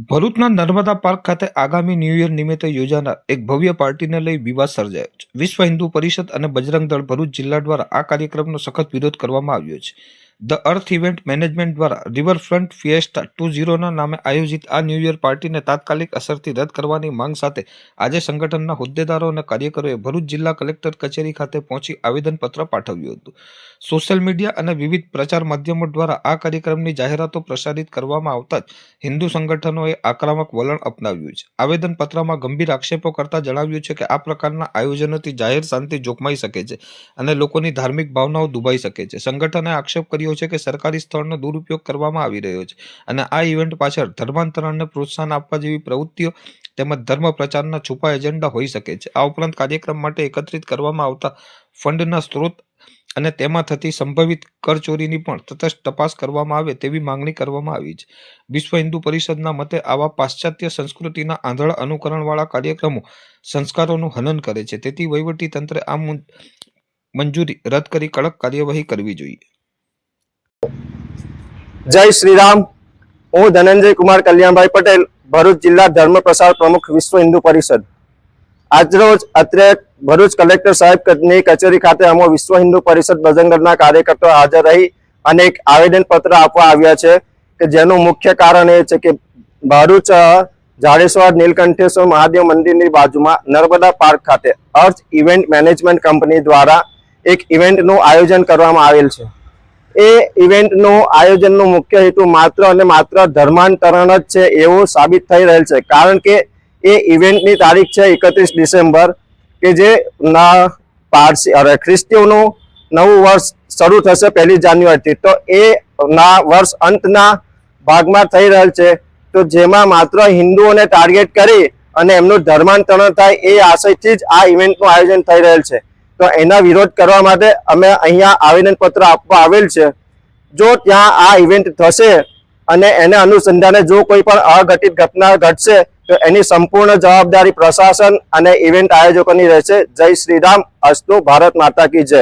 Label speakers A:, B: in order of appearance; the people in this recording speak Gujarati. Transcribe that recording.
A: ભરૂચના નર્મદા પાર્ક ખાતે આગામી ન્યૂ યર નિમિત્તે યોજાનાર એક ભવ્ય પાર્ટીને લઈ વિવાદ સર્જાયો છે. વિશ્વ હિન્દુ પરિષદ અને બજરંગ દળ ભરૂચ જિલ્લા દ્વારા આ કાર્યક્રમનો સખત વિરોધ કરવામાં આવ્યો છે. ધ અર્થ ઇવેન્ટ મેનેજમેન્ટ દ્વારા રિવરફ્રન્ટ ફિએસ્ટા 20ના નામે આયોજિત આ ન્યૂ યર પાર્ટીને તાત્કાલિક અસરથી રદ કરવાની માંગ સાથે આજે સંગઠનના હોદ્દેદારો અને કાર્યકરોએ ભરૂચ જિલ્લા કલેક્ટર કચેરી ખાતે પહોંચી આવેદનપત્ર પાઠવ્યું હતું. સોશિયલ મીડિયા અને વિવિધ પ્રચાર માધ્યમો દ્વારા આ કાર્યક્રમની જાહેરાતો પ્રસારિત કરવામાં આવતા જ હિન્દુ સંગઠનોએ આક્રમક વલણ અપનાવ્યું છે. આવેદનપત્રમાં ગંભીર આક્ષેપો કરતા જણાવ્યું છે કે આ પ્રકારના આયોજનોથી જાહેર શાંતિ જોખમાઈ શકે છે અને લોકોની ધાર્મિક ભાવનાઓ દુભાઈ શકે છે. સંગઠને આક્ષેપ કર્યો છે કે સરકારી સ્થળનો દુરુપયોગ કરવામાં આવી રહ્યો છે અને આ ઇવેન્ટ પાછળ ધર્માંતરણને પ્રોત્સાહન આપવા જેવી પ્રવૃત્તિઓ તેમજ ધર્મ પ્રચારના છુપા એજન્ડા હોઈ શકે છે. આ ઉપરાંત કાર્યક્રમ માટે એકત્રિત કરવામાં આવતા ફંડના સ્ત્રોત અને તેમાં થતી સંભવિત કરચોરીની પણ તટસ્થ તપાસ કરવામાં આવે તેવી માંગણી કરવામાં આવી છે. વિશ્વ હિન્દુ પરિષદના મતે આવા પાશ્ચાત્ય સંસ્કૃતિના આંધળા અનુકરણવાળા કાર્યક્રમો સંસ્કારોનું હનન કરે છે. તેથી વહીવટી તંત્રે આ મંજૂરી રદ કરી કડક કાર્યવાહી કરવી જોઈએ.
B: જય શ્રી રામ. હું ધનંજય કુમાર કલ્યાણભાઈ પટેલ, ભરૂચ જિલ્લા ધર્મ પ્રસાર પ્રમુખ, વિશ્વ હિન્દુ પરિષદ. આજરોજ અત્રે ભરૂચ કલેક્ટર સાહેબની કચેરી ખાતે અમો વિશ્વ હિન્દુ પરિષદ બજરંગદળના કાર્યકર્તાઓ હાજર રહી અને એક આવેદનપત્ર આપવા આવ્યા છે કે જેનું મુખ્ય કારણ એ છે કે ભરૂચ જાડેશ્વર નીલકંઠેશ્વર મહાદેવ મંદિરની બાજુમાં નર્મદા પાર્ક ખાતે અર્થ ઇવેન્ટ મેનેજમેન્ટ કંપની દ્વારા એક ઇવેન્ટનું આયોજન કરવામાં આવેલ છે. એ ઇવેન્ટનું આયોજનનો મુખ્ય હેતુ માત્ર અને માત્ર ધર્માંતરણ જ છે એવું સાબિત થઈ રહેલ છે. કારણ કે એ ઇવેન્ટની તારીખ છે 31 ડિસેમ્બર કે જે ખ્રિસ્તીઓનું નવું વર્ષ શરૂ થશે 1 જાન્યુઆરીથી. તો એ વર્ષ અંતના ભાગમાં થઈ રહેલ છે. તો જેમાં માત્ર હિન્દુઓને ટાર્ગેટ કરી અને એમનું ધર્માંતરણ થાય એ આશયથી જ આ ઇવેન્ટનું આયોજન થઈ રહેલ છે. તો એના વિરોધ કરવા માટે અમે અહીંયા આવેદનપત્ર આપવા આવેલ છે. જો ત્યાં આ ઇવેન્ટ થશે અને એને અનુસંધાને જો કોઈ પણ અઘટિત ઘટના ઘટશે તો એની સંપૂર્ણ જવાબદારી પ્રશાસન અને ઇવેન્ટ આયોજકોની રહેશે. જય શ્રી રામ. અસ્તુ. ભારત માતા કી જય.